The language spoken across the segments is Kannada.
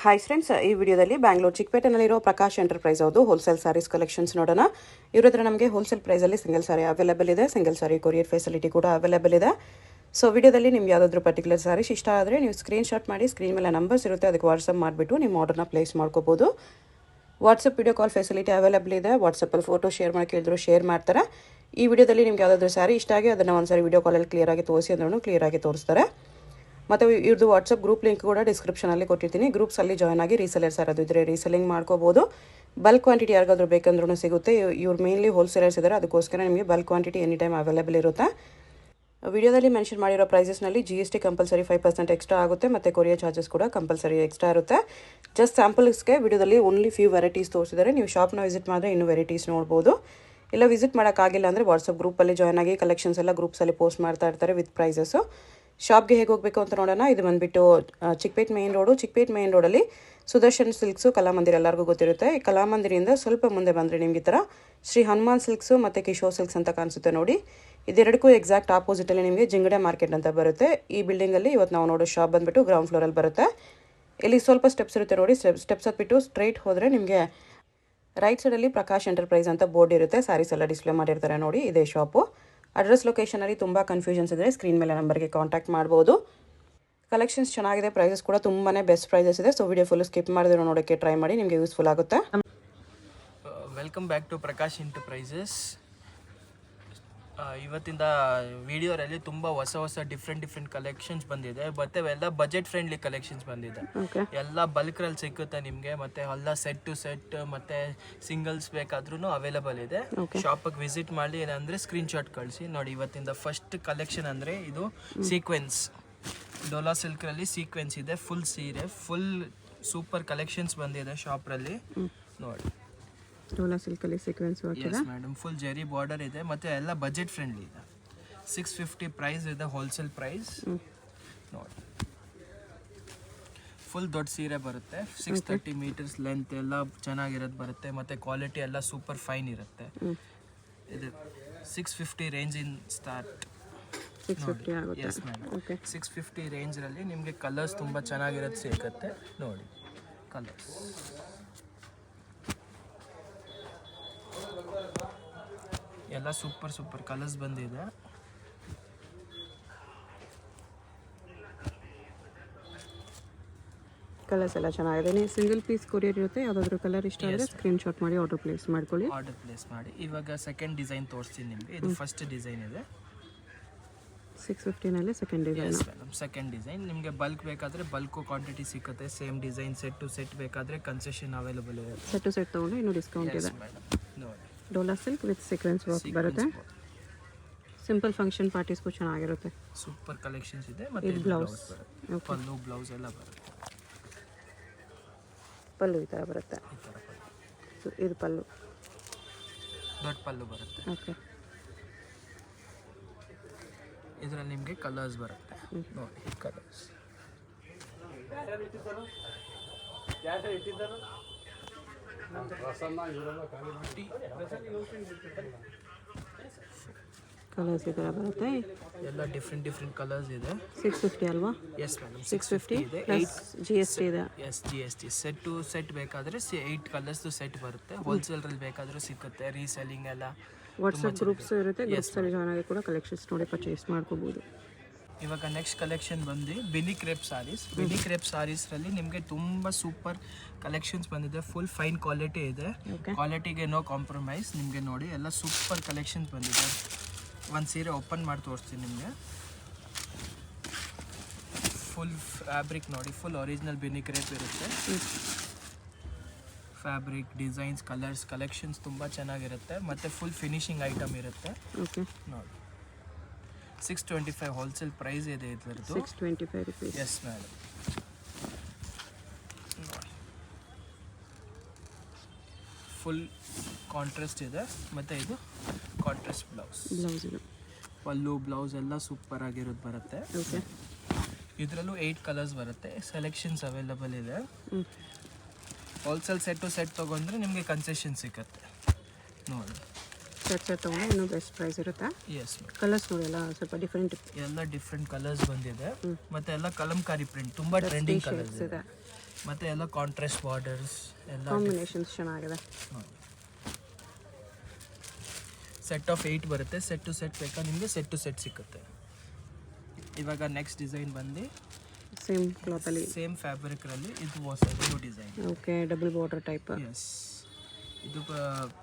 ಹಾಯ್ ಫ್ರೆಂಡ್ಸ್, ಈ ವಿಡಿಯೋದಲ್ಲಿ ಬ್ಯಾಂಗ್ಳೂರು ಚಿಕ್ಕಪೇಟೆನಲ್ಲಿರೋ ಪ್ರಕಾಶ್ ಎಂಟರ್ಪ್ರೈಸ್ ಅವ್ರದ್ದು ಹೋಲ್ಸೇಲ್ ಸಾರೀಸ್ ಕಲೆಕ್ಷನ್ಸ್ ನೋಡೋಣ. ಇವ್ರ ಹತ್ರ ನಮಗೆ ಹೋಲ್ಸೇಲ್ ಪ್ರೈಸಲ್ಲಿ ಸಿಂಗಲ್ ಸಾರಿ ಅವೈಲೇಬಲ್ ಇದೆ. ಸಿಂಗಲ್ ಸಾರಿ ಕೊರಿಯರ್ ಫೆಸಿಲಿಟಿ ಕೂಡ ಅವೈಲೇಬಲ್ ಇದೆ. ಸೊ ವಿಡಿಯೋದಲ್ಲಿ ನಿಮ್ಗೆ ಯಾವುದಾದ್ರೂ ಪರ್ಟಿಕ್ಯುಲರ್ ಸಾರೀಸ್ ಇಷ್ಟ ಆದರೆ ನೀವು ಸ್ಕ್ರೀನ್ಶಾಟ್ ಮಾಡಿ, ಸ್ಕ್ರೀನ್ ಮೇಲೆ ನಂಬರ್ಸ್ ಇರುತ್ತೆ, ಅದಕ್ಕೆ ವಾಟ್ಸಪ್ ಮಾಡಿಬಿಟ್ಟು ನಿಮ್ಮ ಆರ್ಡರ್ನ ಪ್ಲೇಸ್ ಮಾಡ್ಕೋಬೋದು. WhatsApp video call facility available ಇದೆ. ವಾಟ್ಸಪ್ಪಲ್ಲಿ ಫೋಟೋ ಶೇರ್ ಮಾಡಿ ಕೇಳಿದ್ರು ಶೇರ್ ಮಾಡ್ತಾರೆ. ಈ ವಿಡಿಯೋದಲ್ಲಿ ನಿಮ್ಗೆ ಯಾವುದಾದ್ರೂ ಸಾರಿ ಇಷ್ಟ ಆಗಿ ಅದನ್ನು ಒಂದ್ಸಾರಿ ವಿಡಿಯೋ ಕಾಲಲ್ಲಿ ಕ್ಲಿಯರಾಗಿ ತೋರಿಸಿ ಅಂದ್ರೂ ಕ್ಲಿಯರಾಗಿ ತೋರಿಸ್ತಾರೆ. ಮತ್ತು ಇವ್ರದ್ದು ವಾಟ್ಸಪ್ ಗ್ರೂಪ್ ಲಿಂಕ್ ಕೂಡ ಡಿಸ್ಕ್ರಿಪ್ಷನಲ್ಲಿ ಕೊಟ್ಟಿರ್ತೀನಿ. ಗ್ರೂಪ್ಸಲ್ಲಿ ಜಾಯ್ನ್ ಆಗಿ ರೀಸೆಲರ್ಸ್ ಯಾರಾದರೂ ಇದ್ದರೆ ರೀಸೆಲಿಂಗ್ ಮಾಡ್ಕೋಬೋದು. ಬಲ್ಕ್ ಕ್ವಾಂಟಿಟಿ ಯಾರಿಗಾದ್ರೂ ಬೇಕಂದ್ರೂ ಸಿಗುತ್ತೆ. ಇವ್ರು ಮೇನ್ಲಿ ಹೋಲ್ಸೇಲರ್ಸ್ ಇದ್ದಾರೆ, ಅದಕ್ಕೋಸ್ಕರ ನಿಮಗೆ bulk quantity any time available ಇರುತ್ತೆ. ವಿಡಿಯೋದಲ್ಲಿ ಮೆನ್ಷನ್ ಮಾಡಿರೋ ಪ್ರೈಸಸ್ನಲ್ಲಿ GST ಕಂಪಲ್ಸರಿ 5% ಎಕ್ಸ್ಟ್ರಾ ಆಗುತ್ತೆ, ಮತ್ತು ಕೊರಿಯರ್ ಚಾರ್ಜಸ್ ಕೂಡ ಕಂಪಲ್ಸರಿ ಎಕ್ಸ್ಟ್ರಾ ಇರುತ್ತೆ. ಜಸ್ಟ್ ಸ್ಯಾಂಪಲ್ಸ್ಗೆ ವಿಡಿಯೋದಲ್ಲಿ ಓನ್ಲಿ ಫ್ಯೂ ವೆರೈಟೀಸ್ ತೋರಿಸಿದ್ದಾರೆ. ನೀವು ಶಾಪ್ನ ವಿಸಿಟ್ ಮಾಡಿದ್ರೆ ಇನ್ನೂ ವೆರೈಟೀಸ್ ನೋಡ್ಬೋದು. ಇಲ್ಲ ವಿಸಿಟ್ ಮಾಡೋಕ್ಕಾಗಿಲ್ಲ ಅಂದರೆ ವಾಟ್ಸಪ್ ಗ್ರೂಪಲ್ಲಿ ಜಾಯ್ನ್ ಆಗಿ ಕಲೆಕ್ಷನ್ಸ್ ಎಲ್ಲ ಗ್ರೂಪ್ಸಲ್ಲಿ ಪೋಸ್ಟ್ ಮಾಡ್ತಾ ಇರ್ತಾರೆ ವಿತ್ ಪ್ರೈಸಸ್ಸು. ಶಾಪ್ಗೆ ಹೇಗೆ ಹೋಗಬೇಕು ಅಂತ ನೋಡೋಣ. ಇದು ಬಂದುಬಿಟ್ಟು Chickpet main road. Chickpet main ರೋಡಲ್ಲಿ ಸುದರ್ಶನ್ ಸಿಲ್ಕ್ಸು, ಕಲಾಮಂದಿರ ಎಲ್ಲರಿಗೂ ಗೊತ್ತಿರುತ್ತೆ. ಈ ಕಲಾಮಂದಿರಿಂದ ಸ್ವಲ್ಪ ಮುಂದೆ ಬಂದರೆ ನಿಮಗೆ ಈ ಥರ ಶ್ರೀ ಹನುಮಾನ್ ಸಿಲ್ಕ್ಸು ಮತ್ತು ಕಿಶೋರ್ ಸಿಲ್ಕ್ಸ್ ಅಂತ ಕಾಣಿಸುತ್ತೆ ನೋಡಿ. ಇದೆರಡಕ್ಕೂ ಎಕ್ಸಾಕ್ಟ್ ಆಪೋಸಿಟಲ್ಲಿ ನಿಮಗೆ ಜಿಂಗಡೆ ಮಾರ್ಕೆಟ್ ಅಂತ ಬರುತ್ತೆ. ಈ ಬಿಲ್ಡಿಂಗಲ್ಲಿ ಇವತ್ತು ನಾವು ನೋಡೋ ಶಾಪ್ ಬಂದುಬಿಟ್ಟು ಗ್ರೌಂಡ್ ಫ್ಲೋರಲ್ಲಿ ಬರುತ್ತೆ. ಇಲ್ಲಿ ಸ್ವಲ್ಪ ಸ್ಟೆಪ್ಸ್ ಇರುತ್ತೆ ನೋಡಿ. ಸ್ಟೆಪ್ಸ್ ಹತ್ಬಿಟ್ಟು ಸ್ಟ್ರೈಟ್ ಹೋದರೆ ನಿಮಗೆ ರೈಟ್ ಸೈಡಲ್ಲಿ ಪ್ರಕಾಶ್ ಎಂಟರ್ಪ್ರೈಸ್ ಅಂತ ಬೋರ್ಡ್ ಇರುತ್ತೆ. ಸ್ಯಾರೀಸ್ ಎಲ್ಲ ಡಿಸ್ಪ್ಲೇ ಮಾಡಿರ್ತಾರೆ ನೋಡಿ, ಇದೇ ಶಾಪು. ಅಡ್ರೆಸ್ ಲೊಕೇಶನಲ್ಲಿ ತುಂಬ ಕನ್ಫ್ಯೂಷನ್ಸ್ ಇದ್ದರೆ ಸ್ಕ್ರೀನ್ ಮೇಲೆ ನಂಬರ್ಗೆ ಕಾಂಟ್ಯಾಕ್ಟ್ ಮಾಡ್ಬೋದು. ಕಲೆಕ್ಷನ್ಸ್ ಚೆನ್ನಾಗಿದೆ, ಪ್ರೈಸಸ್ ಕೂಡ ತುಂಬಾ ಬೆಸ್ಟ್ ಪ್ರೈಸಸ್ ಇದೆ. ಸೊ ವಿಡಿಯೋ ಫುಲ್ ಸ್ಕಿಪ್ ಮಾಡಿದ್ರೆ ನೋಡೋಕ್ಕೆ ಟ್ರೈ ಮಾಡಿ, ನಿಮಗೆ ಯೂಸ್ಫುಲ್ ಆಗುತ್ತೆ. Welcome back to Prakash Enterprises. ಇವತ್ತಿಂದ ವಿಡಿಯೋರಲ್ಲಿ ತುಂಬ ಹೊಸ ಡಿಫ್ರೆಂಟ್ ಕಲೆಕ್ಷನ್ಸ್ ಬಂದಿದೆ. ಮತ್ತೆ ಎಲ್ಲ ಬಜೆಟ್ ಫ್ರೆಂಡ್ಲಿ ಕಲೆಕ್ಷನ್ಸ್ ಬಂದಿದೆ. ಎಲ್ಲ ಬಲ್ಕ್ರಲ್ಲಿ ಸಿಗುತ್ತೆ ನಿಮಗೆ. ಮತ್ತೆ ಎಲ್ಲ ಸೆಟ್ ಟು ಸೆಟ್ ಮತ್ತೆ ಸಿಂಗಲ್ಸ್ ಬೇಕಾದ್ರೂ ಅವೈಲೇಬಲ್ ಇದೆ. ಶಾಪಿಗೆ ವಿಸಿಟ್ ಮಾಡಿ, ಏನಂದ್ರೆ ಸ್ಕ್ರೀನ್ಶಾಟ್ ಕಳಿಸಿ ನೋಡಿ. ಇವತ್ತಿಂದ ಫಸ್ಟ್ ಕಲೆಕ್ಷನ್ ಅಂದರೆ ಇದು ಸೀಕ್ವೆನ್ಸ್. ಡೋಲಾ ಸಿಲ್ಕ್ರಲ್ಲಿ ಸೀಕ್ವೆನ್ಸ್ ಇದೆ. ಫುಲ್ ಸೀರೆ, ಫುಲ್ ಸೂಪರ್ ಕಲೆಕ್ಷನ್ಸ್ ಬಂದಿದೆ ಶಾಪ್ರಲ್ಲಿ ನೋಡಿ. ಡೋಲಾ ಸಿಲ್ಕಲ್ಲಿ ಸೀಕ್ವೆನ್ಸ್ ವರ್ಕ್ ಇದೆ. ಮೇಡಮ್ ಫುಲ್ ಜೆರಿ ಬಾರ್ಡರ್ ಇದೆ. ಮತ್ತೆ ಎಲ್ಲ ಬಜೆಟ್ ಫ್ರೆಂಡ್ಲಿ ಇದೆ. 650 ಪ್ರೈಸ್ ಇದೆ, ಹೋಲ್ಸೇಲ್ ಪ್ರೈಸ್ ನೋಡಿ. ಫುಲ್ ದೊಡ್ಡ ಸೀರೆ ಬರುತ್ತೆ. 630 ಮೀಟರ್ಸ್ ಲೆಂತ್ ಎಲ್ಲ ಚೆನ್ನಾಗಿರೋದು ಬರುತ್ತೆ. ಮತ್ತೆ ಕ್ವಾಲಿಟಿ ಎಲ್ಲ ಸೂಪರ್ ಫೈನ್ ಇರುತ್ತೆ. ಇದು 650 ರೇಂಜ್ ಇನ್ ಸ್ಟಾರ್ಟ್. 650 ಆಗುತ್ತೆ. ಎಸ್ ಮೇಡಮ್, 650 ರೇಂಜಲ್ಲಿ ನಿಮಗೆ ಕಲರ್ಸ್ ತುಂಬ ಚೆನ್ನಾಗಿರೋದು ಸಿಗುತ್ತೆ ನೋಡಿ. ಕಲರ್ಸ್ ಎಲ್ಲ ಸೂಪರ್ ಕಲರ್ಸ್ ಬಂದಿದೆ. ಕಲರ್ಸ್ ಎಲ್ಲ ಚೆನ್ನಾಗಿದೆ. ನೀವು ಸಿಂಗಲ್ ಪೀಸ್ ಕೊರಿಯರ್ ಇರುತ್ತೆ. ಯಾವುದಾದ್ರೂ ಕಲರ್ ಇಷ್ಟ ಆದರೆ ಸ್ಕ್ರೀನ್ಶಾಟ್ ಮಾಡಿ ಆರ್ಡರ್ ಪ್ಲೇಸ್ ಮಾಡ್ಕೊಳ್ಳಿ. ಇವಾಗ ಸೆಕೆಂಡ್ ಡಿಸೈನ್ ತೋರಿಸ್ತೀನಿ ನಿಮಗೆ. ಇದು ಫಸ್ಟ್ ಡಿಸೈನ್ ಇದೆ 650ನಲ್ಲಿ ಸೆಕೆಂಡ್ ಡಿಸೈನ್. ಸೆಕೆಂಡ್ ಡಿಸೈನ್ ನಿಮಗೆ ಬಲ್ಕ್ ಬೇಕಾದರೆ ಬಲ್ಕು ಕ್ವಾಂಟಿಟಿ ಸಿಗುತ್ತೆ. Same design set to set ಬೇಕಾದರೆ ಕನ್ಸೆಷನ್ ಅವೈಲೇಬಲ್ ಇದೆ. ಸೆಟ್ ಟು ಸೆಟ್ ತೊಗೊಂಡ್ರೆ ಇನ್ನೂ ಡಿಸ್ಕೌಂಟ್ ಇದೆ. ನೋಡಿ, dola silk with sequins work ಬರುತ್ತೆ. ಸಿಂಪಲ್ ಫಂಕ್ಷನ್ ಪಾರ್ಟೀಸ್ಗೂ ಚೆನ್ನಾಗಿರುತ್ತೆ. ಸೂಪರ್ ಕಲೆಕ್ಷನ್ಸ್ ಇದೆ. ಮತ್ತೆ ಬ್ಲೌಸ್, ಪಲ್ಲು ಬ್ಲೌಸ್ ಎಲ್ಲ ಬರುತ್ತೆ. ಪಲ್ಲು ಈ ಥರ ಬರುತ್ತೆ. ಇದು ಪಲ್ಲು, ದೊಡ್ಡ ಪಲ್ಲು ಬರುತ್ತೆ. ಓಕೆ. ಇದರಲ್ಲಿ ನಿಮಗೆ ಕಲರ್ಸ್ ಬರುತ್ತೆ ನೋಡಿ. ಕಲರ್ಸ್ ಕಲರ್ಸ್ ಈ ಥರ ಬರುತ್ತೆ. ಎಲ್ಲ ಡಿಫ್ರೆಂಟ್ ಕಲರ್ಸ್ ಇದೆ. 650 ಅಲ್ವಾ? ಎಸ್ ಮೇಡಮ್, 650 ಇದೆ. GST ಇದೆ. Yes GST. Set to set ಬೇಕಾದರೆ 8 ಕಲರ್ಸ್ದು ಸೆಟ್ ಬರುತ್ತೆ. ಹೋಲ್ಸೇಲ್ರಲ್ಲಿ ಬೇಕಾದರೂ ಸಿಗುತ್ತೆ. ರೀಸೆಲ್ಲಿಂಗ್ ಎಲ್ಲ ವಾಟ್ಸಪ್ ಗ್ರೂಪ್ಸ್ ಇರುತ್ತೆ. ಗ್ರೂಪ್ಸಲ್ಲಿ ಜಾಯ್ನ್ ಆಗಿ ಕೂಡ ಕಲೆಕ್ಷನ್ಸ್ ನೋಡಿ ಪರ್ಚೇಸ್ ಮಾಡ್ಕೋಬೋದು. ಇವಾಗ ನೆಕ್ಸ್ಟ್ ಕಲೆಕ್ಷನ್ ಬಂದು ಬಿನಿ ಕ್ರೇಪ್ ಸಾರೀಸ್. ಬಿನಿ ಕ್ರೇಪ್ ಸಾರೀಸ್ರಲ್ಲಿ ನಿಮಗೆ ತುಂಬ ಸೂಪರ್ ಕಲೆಕ್ಷನ್ಸ್ ಬಂದಿದೆ. ಫುಲ್ ಫೈನ್ ಕ್ವಾಲಿಟಿ ಇದೆ. ಕ್ವಾಲಿಟಿಗೆ ನೋ ಕಾಂಪ್ರಮೈಸ್. ನಿಮಗೆ ನೋಡಿ ಎಲ್ಲ ಸೂಪರ್ ಕಲೆಕ್ಷನ್ಸ್ ಬಂದಿದೆ. ಒಂದು ಸೀರೆ ಓಪನ್ ಮಾಡಿ ತೋರಿಸ್ತೀನಿ ನಿಮಗೆ. ಫುಲ್ ಫ್ಯಾಬ್ರಿಕ್ ನೋಡಿ, ಫುಲ್ ಒರಿಜಿನಲ್ ಬಿನಿ ಕ್ರೇಪ್ ಇರುತ್ತೆ. ಫ್ಯಾಬ್ರಿಕ್, ಡಿಸೈನ್ಸ್, ಕಲರ್ಸ್, ಕಲೆಕ್ಷನ್ಸ್ ತುಂಬ ಚೆನ್ನಾಗಿರುತ್ತೆ. ಮತ್ತು ಫುಲ್ ಫಿನಿಶಿಂಗ್ ಐಟಮ್ ಇರುತ್ತೆ ನೋಡಿ. 625 ಹೋಲ್ಸೇಲ್ ಪ್ರೈಸ್ ಇದೆ ಇದರದ್ದು. 625 rupees. Yes madam. Full contrast ಇದೆ. ಮತ್ತು ಇದು ಕಾಂಟ್ರಾಸ್ಟ್ ಬ್ಲೌಸ್. ಪಲ್ಲು ಬ್ಲೌಸ್ ಎಲ್ಲ ಸೂಪರ್ ಆಗಿರೋದು ಬರುತ್ತೆ. ಇದರಲ್ಲೂ 8 ಕಲರ್ಸ್ ಬರುತ್ತೆ. ಸೆಲೆಕ್ಷನ್ಸ್ ಅವೈಲೇಬಲ್ ಇದೆ. ಹೋಲ್ಸೇಲ್ ಸೆಟ್ ಟು ಸೆಟ್ ತೊಗೊಂಡ್ರೆ ನಿಮಗೆ ಕನ್ಸೆಷನ್ ಸಿಗುತ್ತೆ ನೋಡಿ. ಸೆಟ್ ತೊಗೊಂಡ್ರೆ ಇನ್ನೂ ಬೆಸ್ಟ್ ಪ್ರೈಸ್ ಇರುತ್ತೆ. ಎಸ್ ಕಲರ್ಸ್ ನೋಡಿ, ಎಲ್ಲ ಸ್ವಲ್ಪ ಡಿಫ್ರೆಂಟ್, ಎಲ್ಲ ಡಿಫ್ರೆಂಟ್ ಕಲರ್ಸ್ ಬಂದಿದೆ. ಮತ್ತೆ ಎಲ್ಲ ಕಲಂಕಾರಿ ಪ್ರಿಂಟ್, ತುಂಬ ಟ್ರೆಂಡಿಂಗ್ ಕಲರ್ಸ್ ಇದೆ. ಮತ್ತು ಎಲ್ಲ ಕಾಂಟ್ರಾಸ್ಟ್ ಬಾರ್ಡರ್ಸ್ ಎಲ್ಲ ಕಾಂಬಿನೇಷನ್ಸ್ ಚೆನ್ನಾಗಿದೆ. ಸೆಟ್ ಆಫ್ 8 ಬರುತ್ತೆ. ಸೆಟ್ ಟು ಸೆಟ್ ಬೇಕಾ ನಿಮಗೆ ಸೆಟ್ ಟು ಸೆಟ್ ಸಿಗುತ್ತೆ. ಇವಾಗ ನೆಕ್ಸ್ಟ್ ಡಿಸೈನ್ ಬಂದು ಸೇಮ್ ಕ್ಲಾತಲ್ಲಿ ಸೇಮ್ ಫ್ಯಾಬ್ರಿಕ್ರಲ್ಲಿ ಇದು ಹೊಸ new design. Okay, double border type. Yes, ಇದು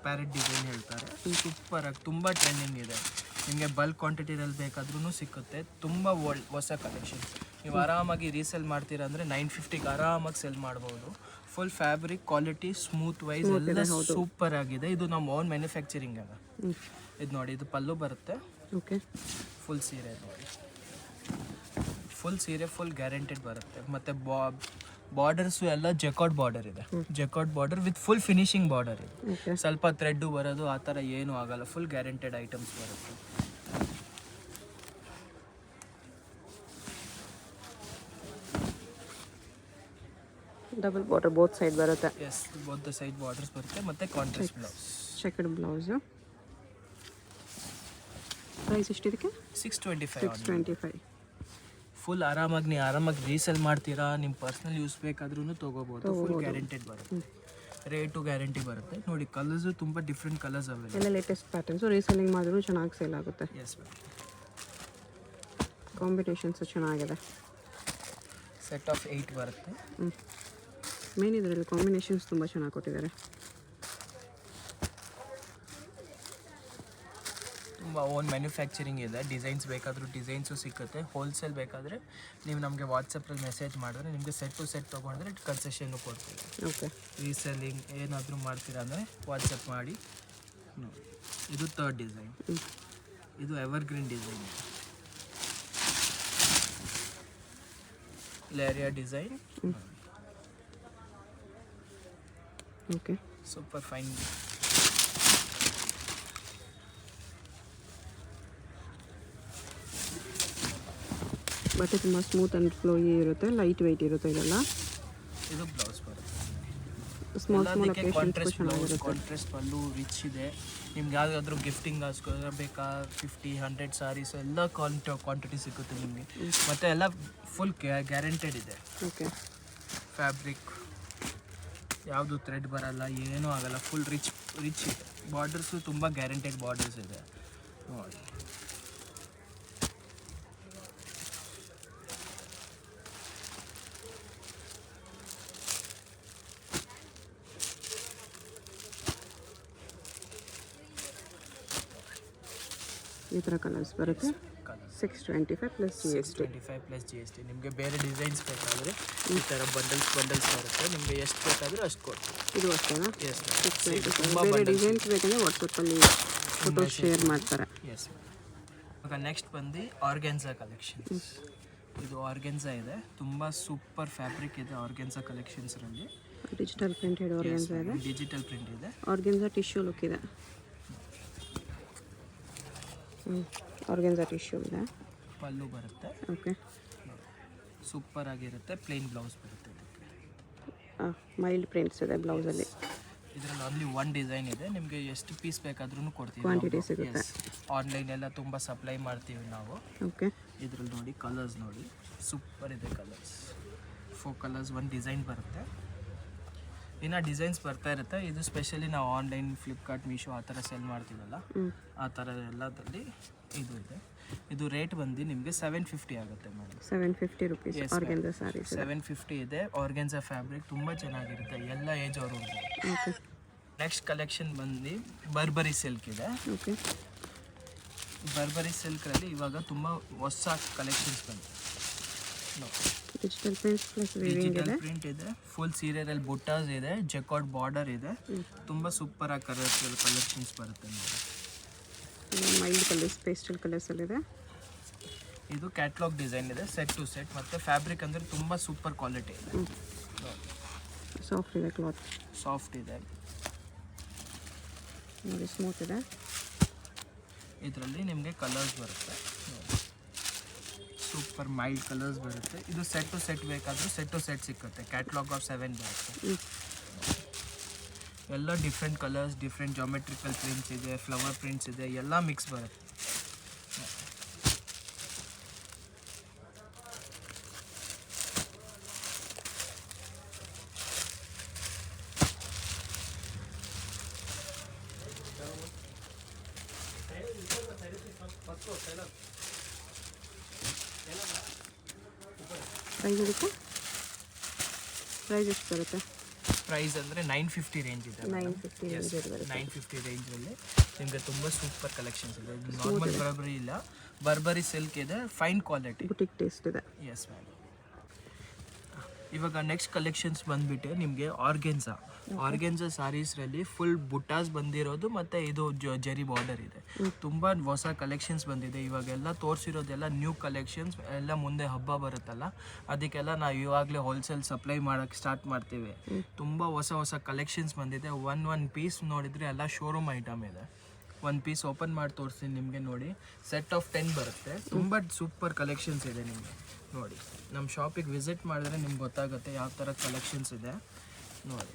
ಪ್ಯಾರೆಟ್ ಡಿಸೈನ್ ಹೇಳ್ತಾರೆ. ಸೂಪರಾಗಿ ತುಂಬ ಟ್ರೆಂಡಿಂಗ್ ಇದೆ. ನಿಮಗೆ ಬಲ್ಕ್ ಕ್ವಾಂಟಿಟಿನಲ್ಲಿ ಬೇಕಾದ್ರೂ ಸಿಕ್ಕುತ್ತೆ. ತುಂಬ ಹೊಸ ಕಲೆಕ್ಷನ್. ನೀವು ಆರಾಮಾಗಿ ರೀಸೇಲ್ ಮಾಡ್ತೀರಾ ಅಂದರೆ 950ಗೆ ಆರಾಮಾಗಿ ಸೆಲ್ ಮಾಡ್ಬೋದು. Full fabric quality smooth wise ಎಲ್ಲ ಸೂಪರ್ ಆಗಿದೆ. ಇದು ನಮ್ಮ ಓನ್ ಮ್ಯಾನುಫ್ಯಾಕ್ಚರಿಂಗ್ ಅಲ್ಲ. ಇದು ನೋಡಿ, ಇದು ಪಲ್ಲು ಬರುತ್ತೆ. ಓಕೆ, ಫುಲ್ ಸೀರೆ ನೋಡಿ, ಫುಲ್ ಸೀರೆ ಫುಲ್ ಗ್ಯಾರಂಟೆಡ್ ಬರುತ್ತೆ. ಮತ್ತು ಬಾರ್ಡರ್ಸು ಎಲ್ಲ ಜೆಕಾರ್ಡ್ ಬಾರ್ಡರ್ ಇದೆ. Jacquard border with full finishing border ಇದೆ. ಸ್ವಲ್ಪ ಥ್ರೆಡ್ಡು ಬರೋದು ಆ ಥರ ಏನೂ ಆಗಲ್ಲ. ಫುಲ್ ಗ್ಯಾರಂಟೆಡ್ ಐಟಮ್ಸ್ ಬರುತ್ತೆ. ಡಬಲ್ ಬಾರ್ಡರ್ ಬೋತ್ ಸೈಡ್ ಬರುತ್ತೆ. ಎಸ್, ಬೋತ್ ಸೈಡ್ ಬಾರ್ಡರ್ಸ್ ಬರುತ್ತೆ. ಮತ್ತು contrast blouse, checkered blouse. Price ಎಷ್ಟಿದಕ್ಕೆ? 625. ಫುಲ್ ಆರಾಮಾಗಿ ನೀವು ಆರಾಮಾಗಿ ರೀಸೇಲ್ ಮಾಡ್ತೀರಾ, ನಿಮ್ಮ ಪರ್ಸ್ನಲ್ ಯೂಸ್ ಬೇಕಾದ್ರೂ ತೊಗೋಬೋದು. ಫುಲ್ ಗ್ಯಾರಂಟೆಡ್ ಬರುತ್ತೆ. ರೇಟು ಗ್ಯಾರಂಟಿ ಬರುತ್ತೆ. ನೋಡಿ, ಕಲರ್ಸು ತುಂಬ ಡಿಫ್ರೆಂಟ್ ಕಲರ್ಸ್ ಅವೆಲ್ಲ. ಎಲ್ಲ ಲೇಟೆಸ್ಟ್ ಪ್ಯಾಟರ್ನ್ಸು. ರೀಸೆಲ್ಲಿಂಗ್ ಮಾಡಿದ್ರು ಚೆನ್ನಾಗಿ ಸೇಲ್ ಆಗುತ್ತೆ. Yes ma'am. ಕಾಂಬಿನೇಷನ್ಸು ಚೆನ್ನಾಗಿದೆ. ಸೆಟ್ ಆಫ್ 8 ಬರುತ್ತೆ. ಮೇನ್ ಇದರಲ್ಲಿ ಕಾಂಬಿನೇಷನ್ಸ್ ತುಂಬ ಚೆನ್ನಾಗಿ ಕೊಟ್ಟಿದ್ದಾರೆ. ತುಂಬ ಓನ್ ಮ್ಯಾನುಫ್ಯಾಕ್ಚರಿಂಗ್ ಇದೆ. ಡಿಸೈನ್ಸ್ ಬೇಕಾದರೂ ಡಿಸೈನ್ಸು ಸಿಗುತ್ತೆ. ಹೋಲ್ಸೇಲ್ ಬೇಕಾದರೆ ನೀವು ನಮಗೆ ವಾಟ್ಸಪ್ಪಲ್ಲಿ ಮೆಸೇಜ್ ಮಾಡಿದ್ರೆ ನಿಮಗೆ ಸೆಟ್ ಟು ಸೆಟ್ ತೊಗೊಂಡ್ರೆ ಕನ್ಸೆಷನ್ನು ಕೊಡ್ತೀವಿ. ಓಕೆ, ರೀಸೆಲ್ಲಿಂಗ್ ಏನಾದರೂ ಮಾಡ್ತೀರಾ ಅಂದರೆ ವಾಟ್ಸಪ್ ಮಾಡಿ. ಇದು ಥರ್ಡ್ ಡಿಸೈನ್. ಇದು evergreen design. Leheria design. Okay, super fine. ಬಟ್ಟೆ ತುಂಬ ಸ್ಮೂತ್ ಆ್ಯಂಡ್ ಫ್ಲೋಯಿ ಇರುತ್ತೆ. ಲೈಟ್ ವೆಯ್ಟ್ ಇರುತ್ತೆ ಇದೆಲ್ಲ. ಇದು ಬ್ಲೌಸ್ ಬರುತ್ತೆ. ಸ್ಮಾಲ್ ಕಾಂಟ್ರಾಸ್ಟ್ ಬ್ಲೌಸ್, ಕಾಂಟ್ರಾಸ್ಟ್ ಪಲ್ಲು ರಿಚ್ ಇದೆ. ನಿಮ್ಗೆ ಯಾವುದಾದ್ರೂ ಗಿಫ್ಟಿಂಗ್ ಬೇಕಾ 50-100 ಸಾರೀಸ್ ಎಲ್ಲ ಕ್ವಾಂಟಿಟಿ ಸಿಗುತ್ತೆ ನಿಮಗೆ. ಮತ್ತು ಎಲ್ಲ ಫುಲ್ ಗ್ಯಾರಂಟೆಡ್ ಇದೆ. ಓಕೆ, ಫ್ಯಾಬ್ರಿಕ್ ಯಾವುದು ಥ್ರೆಡ್ ಬರಲ್ಲ, ಏನೂ ಆಗಲ್ಲ. ಫುಲ್ ರಿಚ್ ಇದೆ. ಬಾರ್ಡರ್ಸು ತುಂಬ ಗ್ಯಾರಂಟೆಡ್ ಬಾರ್ಡರ್ಸ್ ಇದೆ ನೋಡಿ. ಈ ಥರ ಕಲರ್ಸ್ ಬರುತ್ತೆ. 625 ಪ್ಲಸ್ GST. 625 plus GST. ನಿಮಗೆ ಬೇರೆ ಡಿಸೈನ್ಸ್ ಬೇಕಾದರೆ ಈ ಥರ ಬಂಡಲ್ಸ್ ಬರುತ್ತೆ. ನಿಮಗೆ ಎಷ್ಟು ಬೇಕಾದರೂ ಅಷ್ಟು ಕೊಡ್ತೀವಿ. ಇದು ಅಷ್ಟೇನಾ? ಎಸ್. 625. ಬೇರೆ ಡಿಸೈನ್ಸ್ ಬೇಕಂದರೆ ವಾಟ್ಸಪ್ಪಲ್ಲಿ ಫೋಟೋ ಶೇರ್ ಮಾಡ್ತಾರೆ. ಎಸ್. ಇವಾಗ ನೆಕ್ಸ್ಟ್ ಬಂದು ಆರ್ಗೆನ್ಸಾ ಕಲೆಕ್ಷನ್ಸ್. ಇದು ಆರ್ಗೆನ್ಸಾ ಇದೆ. ತುಂಬ ಸೂಪರ್ ಫ್ಯಾಬ್ರಿಕ್ ಇದೆ ಆರ್ಗೆನ್ಸಾ ಕಲೆಕ್ಷನ್ಸ್ರಲ್ಲಿ. ಡಿಜಿಟಲ್ ಪ್ರಿಂಟೆಡ್ ಆರ್ಗೆನ್ಸಾ ಇದೆ. ಡಿಜಿಟಲ್ ಪ್ರಿಂಟ್ ಇದೆ. ಆರ್ಗೆನ್ಸಾ ಟಿಶ್ಯೂ ಲುಕ್ ಇದೆ. ಆರ್ಗೆನ್ಸಾ ಟಿಶ್ಯೂ ಇದೆ. ಪಲ್ಲು ಬರುತ್ತೆ. ಓಕೆ, ಸೂಪರ್ ಆಗಿರುತ್ತೆ. ಪ್ಲೇನ್ ಬ್ಲೌಸ್ ಬರುತ್ತೆ. ಮೈಲ್ಡ್ ಪ್ರಿಂಟ್ಸ್ ಇದೆ ಬ್ಲೌಸಲ್ಲಿ. ಇದರಲ್ಲಿ ಓನ್ಲಿ ಒನ್ ಡಿಸೈನ್ ಇದೆ. ನಿಮಗೆ ಎಷ್ಟು ಪೀಸ್ ಬೇಕಾದ್ರೂ ಕೊಡ್ತೀವಿ. ಕ್ವಾಂಟಿಟಿ ಸಿಗುತ್ತೆ. ಆನ್ಲೈನ್ ಎಲ್ಲ ತುಂಬ ಸಪ್ಲೈ ಮಾಡ್ತೀವಿ ನಾವು. ಓಕೆ, ಇದರಲ್ಲಿ ನೋಡಿ ಕಲರ್ಸ್ ನೋಡಿ, ಸೂಪರ್ ಇದೆ ಕಲರ್ಸ್. 4 ಕಲರ್ಸ್ ಒಂದು ಡಿಸೈನ್ ಬರುತ್ತೆ. ಇನ್ನು ಡಿಸೈನ್ಸ್ ಬರ್ತಾ ಇರುತ್ತೆ. ಇದು ಸ್ಪೆಷಲಿ ನಾವು ಆನ್ಲೈನ್ ಫ್ಲಿಪ್ಕಾರ್ಟ್, ಮೀಶೋ ಆ ಥರ ಸೆಲ್ ಮಾಡ್ತೀವಲ್ಲ, ಆ ಥರ ಎಲ್ಲದಲ್ಲಿ ಇದು ಇದೆ. ಇದು ರೇಟ್ ಬಂದು ನಿಮಗೆ 750 ಆಗುತ್ತೆ ಮೇಡಮ್. 750 rupees organza saris. 750 ಇದೆ. ಆರ್ಗೆನ್ಸಾ ಫ್ಯಾಬ್ರಿಕ್ ತುಂಬ ಚೆನ್ನಾಗಿರುತ್ತೆ. ಎಲ್ಲ ಏಜ್ ಅವರು. ಓಕೆ, ನೆಕ್ಸ್ಟ್ ಕಲೆಕ್ಷನ್ ಬಂದು ಬರ್ಬರಿ ಸಿಲ್ಕ್ ಇದೆ. ಓಕೆ, ಬರ್ಬರಿ ಸಿಲ್ಕಲ್ಲಿ ಇವಾಗ ತುಂಬ ಹೊಸ ಕಲೆಕ್ಷನ್ಸ್ ಬಂದಿದೆ. ಡಿಜಿಟಲ್ ಪ್ರಿಂಟ್ ಪ್ಲಸ್ ವೇವಿಂಗ್ ಇದೆ. ಪ್ರಿಂಟ್ ಇದೆ. ಫುಲ್ ಸೀರಿಯಲ್ ಬುಟ್ಟಾಸ್ ಇದೆ. ಜೆಕಾರ್ಡ್ ಬಾರ್ಡರ್ ಇದೆ. ತುಂಬ ಸೂಪರ್ ಆಗಿ ಕಲೆಕ್ಷನ್ಸ್ ಬರುತ್ತೆ. ಮೈಲ್ಡ್ ಕಲರ್ಸ್, ಪೇಸ್ಟಲ್ ಕಲರ್ಸಲ್ಲಿದೆ. ಇದು ಕ್ಯಾಟ್ಲಾಗ್ ಡಿಸೈನ್ ಇದೆ. Set to set. ಮತ್ತು ಫ್ಯಾಬ್ರಿಕ್ ಅಂದರೆ ತುಂಬ ಸೂಪರ್ ಕ್ವಾಲಿಟಿ ಇದೆ. ಸಾಫ್ಟ್ ಇದೆ ಕ್ಲಾತ್. ಸಾಫ್ಟ್ ಇದೆ ನೋಡಿ, ಸ್ಮೂತ್ ಇದೆ. ಇದರಲ್ಲಿ ನಿಮಗೆ ಕಲರ್ಸ್ ಬರುತ್ತೆ. ಸೂಪರ್ ಮೈಲ್ಡ್ ಕಲರ್ಸ್ ಬರುತ್ತೆ. ಇದು ಸೆಟ್ ಟು ಸೆಟ್ ಬೇಕಾದರೂ ಸೆಟ್ ಟು ಸೆಟ್ ಸಿಕ್ಕುತ್ತೆ. ಕ್ಯಾಟ್ಲಾಗ್ ಆಫ್ 7 ಬರುತ್ತೆ. ಎಲ್ಲ different colours, different geometrical prints ಇದೆ, ಫ್ಲವರ್ ಪ್ರಿಂಟ್ಸ್ ಇದೆ, ಎಲ್ಲ ಮಿಕ್ಸ್ ಬರುತ್ತೆ. ಪ್ರೈಸ್ ಇದಕ್ಕೆ ಪ್ರೈಸ್ ಎಷ್ಟು ಬರುತ್ತೆ? ಪ್ರೈಸ್ ಅಂದರೆ 950 ರೇಂಜ್ ಇದೆ. 950 ರೇಂಜ್ ಬರುತ್ತೆ. 950 ರೇಂಜಲ್ಲಿ ನಿಮಗೆ ತುಂಬ ಸೂಪರ್ ಕಲೆಕ್ಷನ್ಸ್ ಇದೆ. ನಾರ್ಮಲ್ ಬರ್ಬರಿ ಇಲ್ಲ, ಬರ್ಬರಿ ಸಿಲ್ಕ್ ಇದೆ, ಫೈನ್ ಕ್ವಾಲಿಟಿ, ಬುಟಿಕ್ ಟೇಸ್ಟ್ ಇದೆ. Yes ma'am. ಇವಾಗ ನೆಕ್ಸ್ಟ್ ಕಲೆಕ್ಷನ್ಸ್ ಬಂದುಬಿಟ್ಟು ನಿಮಗೆ ಆರ್ಗೆನ್ಸಾ ಸ್ಯಾರೀಸ್ರಲ್ಲಿ ಫುಲ್ ಬುಟ್ಟಾಸ್ ಬಂದಿರೋದು ಮತ್ತು ಇದು ಜರಿ ಬಾರ್ಡರ್ ಇದೆ. ತುಂಬ ಹೊಸ ಕಲೆಕ್ಷನ್ಸ್ ಬಂದಿದೆ. ಇವಾಗೆಲ್ಲ ತೋರಿಸಿರೋದೆಲ್ಲ ನ್ಯೂ ಕಲೆಕ್ಷನ್ಸ್. ಎಲ್ಲ ಮುಂದೆ ಹಬ್ಬ ಬರುತ್ತಲ್ಲ, ಅದಕ್ಕೆಲ್ಲ ನಾವು ಇವಾಗಲೇ ಹೋಲ್ಸೇಲ್ ಸಪ್ಲೈ ಮಾಡೋಕ್ಕೆ ಸ್ಟಾರ್ಟ್ ಮಾಡ್ತೀವಿ. ತುಂಬ ಹೊಸ ಕಲೆಕ್ಷನ್ಸ್ ಬಂದಿದೆ. ಒನ್ ಪೀಸ್ ನೋಡಿದರೆ ಎಲ್ಲ ಶೋರೂಮ್ ಐಟಮ್ ಇದೆ. ಒಂದು ಪೀಸ್ ಓಪನ್ ಮಾಡಿ ತೋರಿಸ್ತೀನಿ ನಿಮಗೆ. ನೋಡಿ, ಸೆಟ್ ಆಫ್ 10 ಬರುತ್ತೆ. ತುಂಬ ಸೂಪರ್ ಕಲೆಕ್ಷನ್ಸ್ ಇದೆ ನಿಮಗೆ. ನೋಡಿ, ನಮ್ಮ ಶಾಪಿಗೆ ವಿಸಿಟ್ ಮಾಡಿದ್ರೆ ನಿಮ್ಗೆ ಗೊತ್ತಾಗುತ್ತೆ ಯಾವ ಥರ ಕಲೆಕ್ಷನ್ಸ್ ಇದೆ. ನೋಡಿ,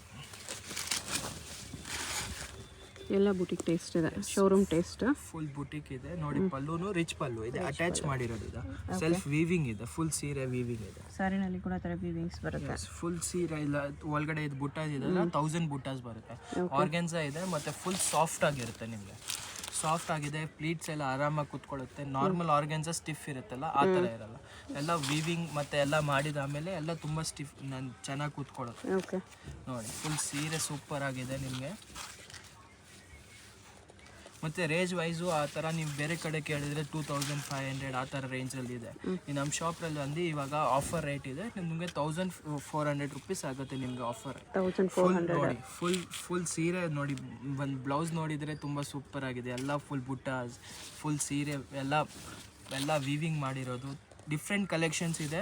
ಎಲ್ಲ ಬುಟಿಕ್ ಟೇಸ್ಟ್ ಇದೆ, ಶೋರೂಮ್ ಟೇಸ್ಟ್. ಫುಲ್ ಬುಟಿಕ್ ಇದೆ. ನೋಡಿ, ಪಲ್ಲುನು ರಿಚ್ ಪಲ್ಲು ಇದೆ, ಅಟ್ಯಾಚ್ ಮಾಡಿರೋದು ಇದೆ, ಸೆಲ್ಫ್ ವೀವಿಂಗ್ ಇದೆ, ಫುಲ್ ಸೀರೆ ವೀವಿಂಗ್ ಇದೆ. ಸ್ಯಾರಿನಲ್ಲಿ ಕೂಡ ಥರ ವೀವಿಂಗ್ಸ್ ಬರುತ್ತೆ. ಫುಲ್ ಸೀರೆ ಇಲ್ಲ, ಒಳಗಡೆ ಇದು ಬುಟ್ಟಾಸ್ ಇದೆಲ್ಲ 1000 ಬುಟ್ಟಾಸ್ ಬರುತ್ತೆ. ಆರ್ಗೆನ್ಸಾ ಇದೆ ಮತ್ತು ಫುಲ್ ಸಾಫ್ಟ್ ಆಗಿರುತ್ತೆ. ನಿಮಗೆ ಸಾಫ್ಟ್ ಆಗಿದೆ, ಪ್ಲೀಟ್ಸ್ ಎಲ್ಲ ಆರಾಮಾಗಿ ಕೂತ್ಕೊಳ್ಳುತ್ತೆ. ನಾರ್ಮಲ್ ಆರ್ಗೆನ್ಸಾ ಸ್ಟಿಫ್ ಇರುತ್ತಲ್ಲ, ಆ ಥರ ಇರಲ್ಲ. ಎಲ್ಲ ವೀವಿಂಗ್ ಮತ್ತು ಎಲ್ಲ ಮಾಡಿದ ಆಮೇಲೆ ಎಲ್ಲ ತುಂಬ ಸ್ಟಿಫ್ ಚೆನ್ನಾಗಿ ಕೂತ್ಕೊಳ್ಳುತ್ತೆ. ಓಕೆ, ನೋಡಿ, ಫುಲ್ ಸೀರೆ ಸೂಪರ್ ಆಗಿದೆ ನಿಮಗೆ. ಮತ್ತು ರೇಂಜ್ ವೈಸು ಆ ಥರ ನೀವು ಬೇರೆ ಕಡೆ ಕೇಳಿದರೆ 2500 ಆ ಥರ ರೇಂಜಲ್ಲಿ ಇದೆ. ಈ ನಮ್ಮ ಶಾಪ್ರಲ್ಲಿ ಬಂದು ಇವಾಗ ಆಫರ್ ರೇಟ್ ಇದೆ ನಿಮಗೆ 1400 ರುಪೀಸ್ ಆಗುತ್ತೆ ನಿಮಗೆ ಆಫರ್. 1400 ನೋಡಿ, ಫುಲ್ ಸೀರೆ ನೋಡಿ, ಒಂದು ಬ್ಲೌಸ್ ನೋಡಿದರೆ ತುಂಬ ಸೂಪರ್ ಆಗಿದೆ. ಎಲ್ಲ ಫುಲ್ ಬುಟ್ಟಾಸ್, ಫುಲ್ ಸೀರೆ ಎಲ್ಲ ವೀವಿಂಗ್ ಮಾಡಿರೋದು. ಡಿಫ್ರೆಂಟ್ ಕಲೆಕ್ಷನ್ಸ್ ಇದೆ.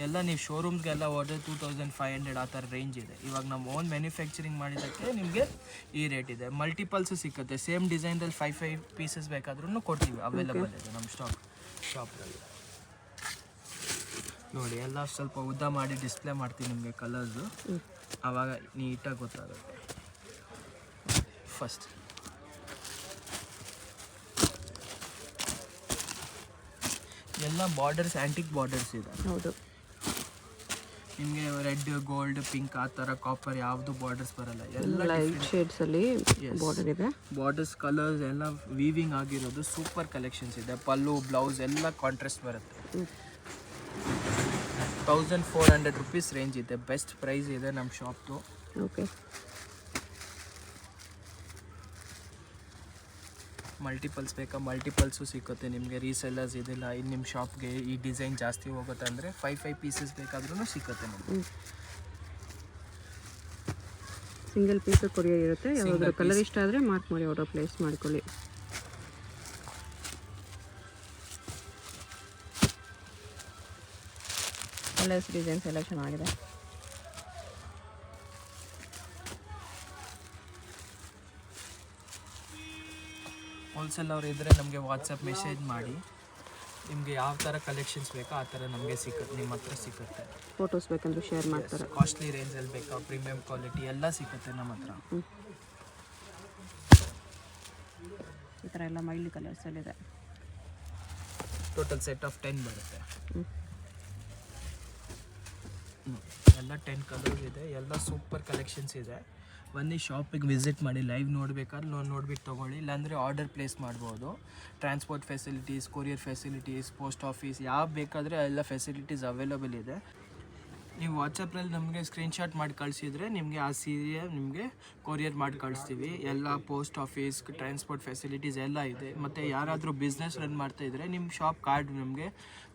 ಎಲ್ಲ ನೀವು ಶೋರೂಮ್ಸ್ಗೆಲ್ಲ ಹೋದರೆ 2500 ಆ ಥರ ರೇಂಜ್ ಇದೆ. ಇವಾಗ ನಮ್ಮ ಓನ್ ಮ್ಯಾನುಫ್ಯಾಕ್ಚರಿಂಗ್ ಮಾಡಿದ್ದಕ್ಕೆ ನಿಮಗೆ ಈ ರೇಟ್ ಇದೆ. ಮಲ್ಟಿಪಲ್ಸು ಸಿಗುತ್ತೆ. ಸೇಮ್ ಡಿಸೈನ್ದಲ್ಲಿ 5 ಪೀಸಸ್ ಬೇಕಾದ್ರೂ ಕೊಡ್ತೀವಿ, ಅವೈಲೇಬಲ್ ಇದೆ ನಮ್ಮ ಶಾಪ್ರಲ್ಲಿ. ನೋಡಿ, ಎಲ್ಲ ಸ್ವಲ್ಪ ಉದ್ದ ಮಾಡಿ ಡಿಸ್ಪ್ಲೇ ಮಾಡ್ತೀವಿ ನಿಮಗೆ ಕಲರ್ಸು, ಆವಾಗ ನೀಟಾಗಿ ಗೊತ್ತಾಗುತ್ತೆ. ಫಸ್ಟ್ ಎಲ್ಲ ಬಾರ್ಡರ್ಸ್ ಆ್ಯಂಟಿಕ್ ಬಾರ್ಡರ್ಸ್ ಇದೆ. ಹೌದು, ನಿಮಗೆ ರೆಡ್, ಗೋಲ್ಡ್, ಪಿಂಕ್ ಆ ಥರ ಕಾಪರ್ ಯಾವುದು ಬಾರ್ಡರ್ಸ್ ಬರಲ್ಲ. ಎಲ್ಲ ಲೈಟ್ ಶೇಡ್ಸಲ್ಲಿ ಬಾರ್ಡರ್ ಇದೆ. ಬಾರ್ಡರ್ಸ್ ಕಲರ್ಸ್ ಎಲ್ಲ ವೀವಿಂಗ್ ಆಗಿರೋದು ಸೂಪರ್ ಕಲೆಕ್ಷನ್ಸ್ ಇದೆ. ಪಲ್ಲು, ಬ್ಲೌಸ್ ಎಲ್ಲ ಕಾಂಟ್ರಾಸ್ಟ್ ಬರುತ್ತೆ. 1400 ರುಪೀಸ್ ರೇಂಜ್ ಇದೆ. ಬೆಸ್ಟ್ ಪ್ರೈಸ್ ಇದೆ ನಮ್ಮ ಶಾಪ್ದು. ಓಕೆ, ಮಲ್ಟಿಪಲ್ಸ್ ಬೇಕಾ, ಮಲ್ಟಿಪಲ್ಸು ಸಿಗುತ್ತೆ ನಿಮಗೆ. ರೀಸೆಲ್ಲರ್ಸ್ ಇದಿಲ್ಲ, ಇನ್ನು ನಿಮ್ಮ ಶಾಪ್ಗೆ ಈ ಡಿಸೈನ್ ಜಾಸ್ತಿ ಹೋಗುತ್ತೆ ಅಂದರೆ 5 ಪೀಸಸ್ ಬೇಕಾದ್ರೂ ಸಿಗುತ್ತೆ ನಿಮಗೆ. ಸಿಂಗಲ್ ಪೀಸ್ ಕೊರಿಯರ್ ಇರುತ್ತೆ. ಯಾವ್ದಾದ್ರು ಕಲರ್ ಇಷ್ಟ ಆದರೆ ಮಾರ್ಕ್ ಮಾಡಿ ಆರ್ಡರ್ ಪ್ಲೇಸ್ ಮಾಡ್ಕೊಳ್ಳಿ. ಕಲರ್ಸ್, ಡಿಸೈನ್ಸ್ ಎಲ್ಲ ಚೆನ್ನಾಗಿದೆ. ಹೋಲ್ಸೇಲ್ ಅವ್ರು ಇದ್ದರೆ ನಮಗೆ ವಾಟ್ಸಪ್ ಮೆಸೇಜ್ ಮಾಡಿ, ನಿಮಗೆ ಯಾವ ಥರ ಕಲೆಕ್ಷನ್ಸ್ ಬೇಕೋ ಆ ಥರ ನಮಗೆ ಸಿಗುತ್ತೆ, ನಿಮ್ಮ ಹತ್ರ ಸಿಗುತ್ತೆ. ಫೋಟೋಸ್ ಬೇಕಂದ್ರೆ ಶೇರ್ ಮಾಡ್ತಾರೆ. ಕಾಸ್ಟ್ಲಿ ರೇಂಜಲ್ಲಿ ಬೇಕಾ, ಪ್ರೀಮಿಯಂ ಕ್ವಾಲಿಟಿ ಎಲ್ಲ ಸಿಗುತ್ತೆ ನಮ್ಮ ಹತ್ರ. ಈ ಥರ ಎಲ್ಲ ಮೈಲ್ಡ್ ಕಲರ್ಸಲ್ಲಿದೆ. ಟೋಟಲ್ ಸೆಟ್ ಆಫ್ 10 ಬರುತ್ತೆ. ಎಲ್ಲ 10 ಕಲರ್ಸ್ ಇದೆ. ಎಲ್ಲ ಸೂಪರ್ ಕಲೆಕ್ಷನ್ಸ್ ಇದೆ. ಬನ್ನಿ ಶಾಪಿಗೆ ವಿಸಿಟ್ ಮಾಡಿ, ಲೈವ್ ನೋಡಬೇಕಾದ್ರೆ ನೋಡ್ಬಿಟ್ಟು ತೊಗೊಳ್ಳಿ. ಇಲ್ಲಾಂದರೆ ಆರ್ಡರ್ ಪ್ಲೇಸ್ ಮಾಡ್ಬೋದು. Transport facilities, courier facilities, post office ಯಾವ ಬೇಕಾದರೆ ಎಲ್ಲ ಫೆಸಿಲಿಟೀಸ್ ಅವೈಲೇಬಲ್ ಇದೆ. ನೀವು ವಾಟ್ಸಪ್ನಲ್ಲಿ ನಮಗೆ ಸ್ಕ್ರೀನ್ಶಾಟ್ ಮಾಡಿ ಕಳಿಸಿದರೆ ನಿಮಗೆ ಆ ಸೀರೆ ನಿಮಗೆ ಕೊರಿಯರ್ ಮಾಡಿ ಕಳಿಸ್ತೀವಿ. ಎಲ್ಲ ಪೋಸ್ಟ್ ಆಫೀಸ್, ಟ್ರಾನ್ಸ್ಪೋರ್ಟ್ ಫೆಸಿಲಿಟೀಸ್ ಎಲ್ಲ ಇದೆ. ಮತ್ತು ಯಾರಾದರೂ ಬಿಸ್ನೆಸ್ ರನ್ ಮಾಡ್ತಾಯಿದ್ರೆ ನಿಮ್ಮ ಶಾಪ್ ಕಾರ್ಡ್ ನಮಗೆ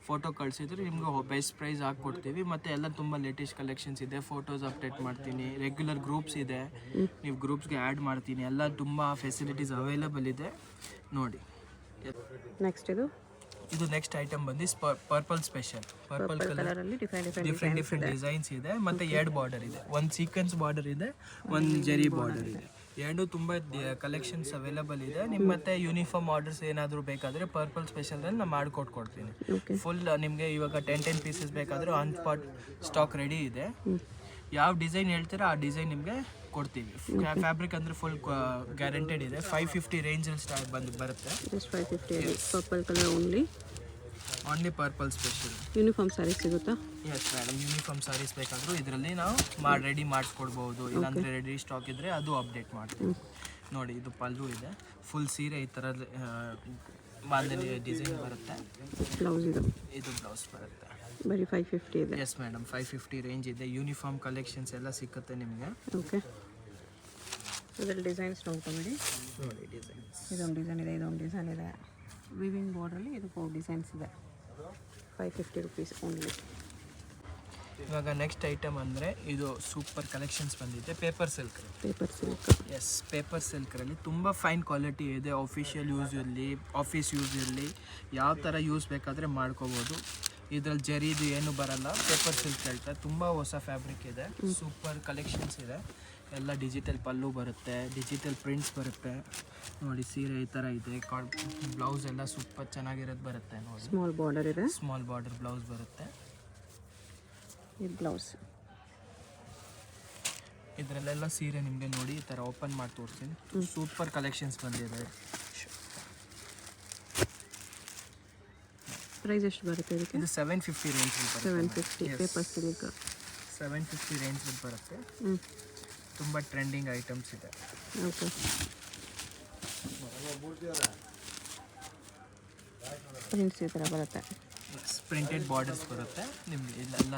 ಫೋಟೋ ಕಳಿಸಿದ್ರೆ ನಿಮ್ಗೆ ಬೆಸ್ಟ್ ಪ್ರೈಸ್ ಹಾಕ್ಕೊಡ್ತೀವಿ. ಮತ್ತು ಎಲ್ಲ ತುಂಬ ಲೇಟೆಸ್ಟ್ ಕಲೆಕ್ಷನ್ಸ್ ಇದೆ. ಫೋಟೋಸ್ ಅಪ್ಡೇಟ್ ಮಾಡ್ತೀನಿ. ರೆಗ್ಯುಲರ್ ಗ್ರೂಪ್ಸ್ ಇದೆ, ನೀವು ಗ್ರೂಪ್ಸ್ಗೆ ಆ್ಯಡ್ ಮಾಡ್ತೀನಿ. ಎಲ್ಲ ತುಂಬ ಫೆಸಿಲಿಟೀಸ್ ಅವೈಲೇಬಲ್ ಇದೆ. ನೋಡಿ, ನೆಕ್ಸ್ಟ್ ಇದು ನೆಕ್ಸ್ಟ್ ಐಟಮ್ ಬಂದು ಪರ್ಪಲ್ ಸ್ಪೆಷಲ್. ಪರ್ಪಲ್ ಕಲರಲ್ಲಿ ಡಿಫ್ರೆಂಟ್ ಡಿಸೈನ್ಸ್ ಇದೆ. ಮತ್ತು 2 ಬಾರ್ಡರ್ ಇದೆ. ಒಂದು ಸೀಕ್ವೆನ್ಸ್ ಬಾರ್ಡರ್ ಇದೆ, ಒಂದು ಜರಿ ಬಾರ್ಡರ್ ಇದೆ. 2 ತುಂಬ ಕಲೆಕ್ಷನ್ಸ್ ಅವೈಲೇಬಲ್ ಇದೆ. ನಿಮ್ಮ ಮತ್ತೆ ಯೂನಿಫಾರ್ಮ್ ಆರ್ಡರ್ಸ್ ಏನಾದರೂ ಬೇಕಾದರೆ ಪರ್ಪಲ್ ಸ್ಪೆಷಲಲ್ಲಿ ನಾನು ಮಾಡಿಕೊಟ್ಕೊಡ್ತೀನಿ. ಫುಲ್ ನಿಮಗೆ ಇವಾಗ 10 ಪೀಸಸ್ ಬೇಕಾದರೂ ಆನ್ ಸ್ಪಾಟ್ ಸ್ಟಾಕ್ ರೆಡಿ ಇದೆ. ಯಾವ ಡಿಸೈನ್ ಹೇಳ್ತೀರಾ ಆ ಡಿಸೈನ್ ನಿಮಗೆ ಕೊಡ್ತೀವಿ. ಫ್ಯಾಬ್ರಿಕ್ ಅಂದರೆ ಫುಲ್ ಗ್ಯಾರಂಟೆಡ್ ಇದೆ. 550 ರೇಂಜಲ್ಲಿ ಸ್ಟಾರ್ಟ್ ಬರುತ್ತೆ. Just 550 purple colour only purple special. Uniform sarees ಸಿಗುತ್ತಾ? ಎಸ್ ಮೇಡಮ್, ಯೂನಿಫಾರ್ಮ್ ಸ್ಯಾರೀಸ್ ಬೇಕಾದರೂ ಇದರಲ್ಲಿ ನಾವು ರೆಡಿ ಮಾಡಿಸ್ಕೊಡ್ಬೋದು. ಇಲ್ಲಾಂದರೆ ರೆಡಿ ಸ್ಟಾಕ್ ಇದ್ದರೆ ಅದು ಅಪ್ಡೇಟ್ ಮಾಡ್ತೀವಿ. ನೋಡಿ, ಇದು ಪಲ್ಲು ಇದೆ. ಫುಲ್ ಸೀರೆ ಈ ಥರ ಬಾಂಧನಿ ಡಿಸೈನ್ ಬರುತ್ತೆ. ಬ್ಲೌಸ್ ಇದು ಬ್ಲೌಸ್ ಬರುತ್ತೆ. ಬರೀ 550 ಇದೆ. ಎಸ್ ಮೇಡಮ್, 550 ರೇಂಜ್ ಇದೆ. ಯೂನಿಫಾರ್ಮ್ ಕಲೆಕ್ಷನ್ಸ್ ಎಲ್ಲ ಸಿಕ್ಕುತ್ತೆ ನಿಮಗೆ. ಓಕೆ, ಇದರಲ್ಲಿ ಡಿಸೈನ್ಸ್ ನೋಡ್ಕೊಂಬಿಡಿ. ನೋಡಿ ಡಿಸೈನ್ಸ್, ಇದೊಂದು ಡಿಸೈನ್ ಇದೆ, ಇದೊಂದು ಡಿಸೈನ್ ಇದೆ. ವಿವಿಂಗ್ ಬಾರ್ಡ್ರಲ್ಲಿ ಇದು 4 ಡಿಸೈನ್ಸ್ ಇದೆ. 550 ರುಪೀಸ್ ಓನ್ಲಿ. ಇವಾಗ ನೆಕ್ಸ್ಟ್ ಐಟಮ್ ಅಂದರೆ ಇದು ಸೂಪರ್ ಕಲೆಕ್ಷನ್ಸ್ ಬಂದಿದೆ paper silk. Paper silk. Yes, paper ಸಿಲ್ಕ್ರಲ್ಲಿ ತುಂಬ ಫೈನ್ ಕ್ವಾಲಿಟಿ ಇದೆ. ಆಫಿಷಿಯಲ್ ಯೂಸ್ ಇರಲಿ, ಆಫೀಸ್ ಯೂಸ್ ಇರಲಿ, ಯಾವ ಥರ ಯೂಸ್ ಬೇಕಾದರೆ ಮಾಡ್ಕೋಬೋದು. ಇದರಲ್ಲಿ ಜರಿದು ಏನು ಬರಲ್ಲ, ಪೇಪರ್ ಸಿಲ್ಕ್ ಹೇಳ್ತಾರೆ. ತುಂಬ ಹೊಸ ಫ್ಯಾಬ್ರಿಕ್ ಇದೆ, ಸೂಪರ್ ಕಲೆಕ್ಷನ್ಸ್ ಇದೆ. ಎಲ್ಲ ಡಿಜಿಟಲ್ ಪಲ್ಲು ಬರುತ್ತೆ, ಡಿಜಿಟಲ್ ಪ್ರಿಂಟ್ಸ್ ಬರುತ್ತೆ. ನೋಡಿ ಸೀರೆ ಈ ಥರ ಇದೆ. ಬ್ಲೌಸ್ ಎಲ್ಲ ಸೂಪರ್ ಚೆನ್ನಾಗಿರೋದು ಬರುತ್ತೆ. ನೋಡಿ ಸ್ಮಾಲ್ ಬಾರ್ಡರ್ ಇದೆ, ಸ್ಮಾಲ್ ಬಾರ್ಡರ್ ಬ್ಲೌಸ್ ಬರುತ್ತೆ. ಇದು ಬ್ಲೌಸ್. ಇದರಲ್ಲೆಲ್ಲ ಸೀರೆ ನಿಮಗೆ ನೋಡಿ ಈ ಥರ ಓಪನ್ ಮಾಡಿ ತೋರಿಸ್ತೀನಿ. ಸೂಪರ್ ಕಲೆಕ್ಷನ್ಸ್ ಬಂದಿದೆ. ಪ್ರೈಸ್ ಎಷ್ಟು ಬರುತ್ತೆ ಇದಕ್ಕೆ? ಇದು 750 ರೇಂಜ್ ಬರುತ್ತೆ. 750 ಪೇಪರ್ ಸಿಲ್ಕ್. 750 ರೇಂಜ್ ಬರುತ್ತೆ. ತುಂಬ ಟ್ರೆಂಡಿಂಗ್ ಐಟಮ್ಸ್ ಇದೆ. ಓಕೆ, ಪ್ರಿಂಟ್ಸ್ ಈ ಥರ ಬರುತ್ತೆ. ಪ್ರಿಂಟೆಡ್ ಬಾರ್ಡರ್ಸ್ ಬರುತ್ತೆ ನಿಮಗೆ. ಇಲ್ಲೆಲ್ಲ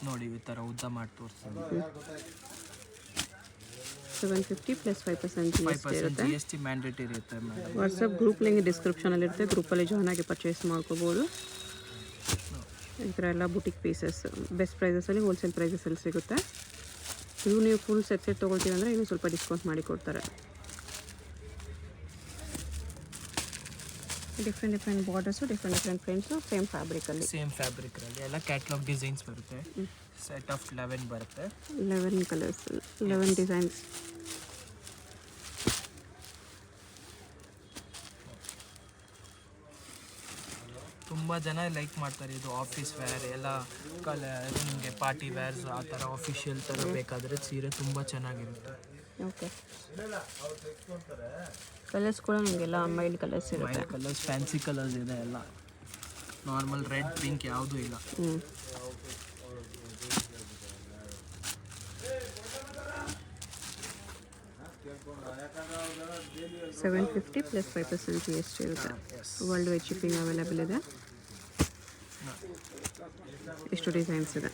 ನೋಡಿ ಈ ಥರ ಉದ್ದ ಮಾಡಿ ತೋರಿಸ್ತೀನಿ. 750 ಪ್ಲಸ್ 5% GST ಇರುತ್ತೆ. GST ಮ್ಯಾಂಡೇಟರಿ ಇರುತ್ತೆ ಮೇಡಮ್. ವಾಟ್ಸಪ್ ಗ್ರೂಪ್ ಲಿಂಕ್ ಡಿಸ್ಕ್ರಿಪ್ಷನಲ್ಲಿ ಇರುತ್ತೆ. ಗ್ರೂಪಲ್ಲಿ ಜಾಯ್ನ್ ಆಗಿ ಪರ್ಚೇಸ್ ಮಾಡ್ಕೋಬೋದು. ಈ ಥರ ಎಲ್ಲ ಬುಟಿಕ್ ಪೀಸಸ್ ಬೆಸ್ಟ್ ಪ್ರೈಸಸಲ್ಲಿ, ಹೋಲ್ಸೇಲ್ ಪ್ರೈಸಸಲ್ಲಿ ಸಿಗುತ್ತೆ. ನೀವು ಫುಲ್ ಸೆಟ್ ತೊಗೊಳ್ತೀವಿ ಅಂದರೆ ಇನ್ನೂ ಸ್ವಲ್ಪ ಡಿಸ್ಕೌಂಟ್ ಮಾಡಿ ಕೊಡ್ತಾರೆ. Different borders, different prints, same ಫ್ಯಾಬ್ರಿಕಲ್ಲಿ. ಎಲ್ಲ ಕ್ಯಾಟ್ಲಾಗ್ ಡಿಸೈನ್ಸ್ ಬರುತ್ತೆ. ಸೆಟ್ ಆಫ್ 11 ಬರುತ್ತೆ. 11 ಕಲರ್ಸ್, 11 ಡಿಸೈನ್ಸ್. ತುಂಬ ಜನ ಲೈಕ್ ಮಾಡ್ತಾರೆ. ಇದು ಆಫೀಸ್ ವೇರ್ ಎಲ್ಲ ನಿಮಗೆ ಪಾರ್ಟಿ ವೇರ್ಸ್ ಆ ಥರ ಆಫಿಷಿಯಲ್ ಥರ ಬೇಕಾದರೆ ಸೀರೆ ತುಂಬ ಚೆನ್ನಾಗಿರುತ್ತೆ. ಓಕೆ, ಕಲರ್ಸ್ ಕೂಡ ನಿಮಗೆಲ್ಲ ಮೈಲ್ಡ್ ಕಲರ್ಸ್ ಇರುತ್ತೆ. ಮೈಲ್ಡ್ ಕಲರ್ಸ್, ಫ್ಯಾನ್ಸಿ ಕಲರ್ಸ್ ಇದೆ. ಎಲ್ಲ ನಾರ್ಮಲ್ ರೆಡ್, ಪಿಂಕ್ ಯಾವುದೂ ಇಲ್ಲ. 750 ಪ್ಲಸ್ 5% GST ಇರುತ್ತೆ. ವರ್ಲ್ಡ್ ವೈಡ್ ಶಿಪ್ಪಿಂಗ್ ಅವೈಲೇಬಲ್ ಇದೆ. ಇಷ್ಟು ಡಿಸೈನ್ಸ್ ಇದೆ.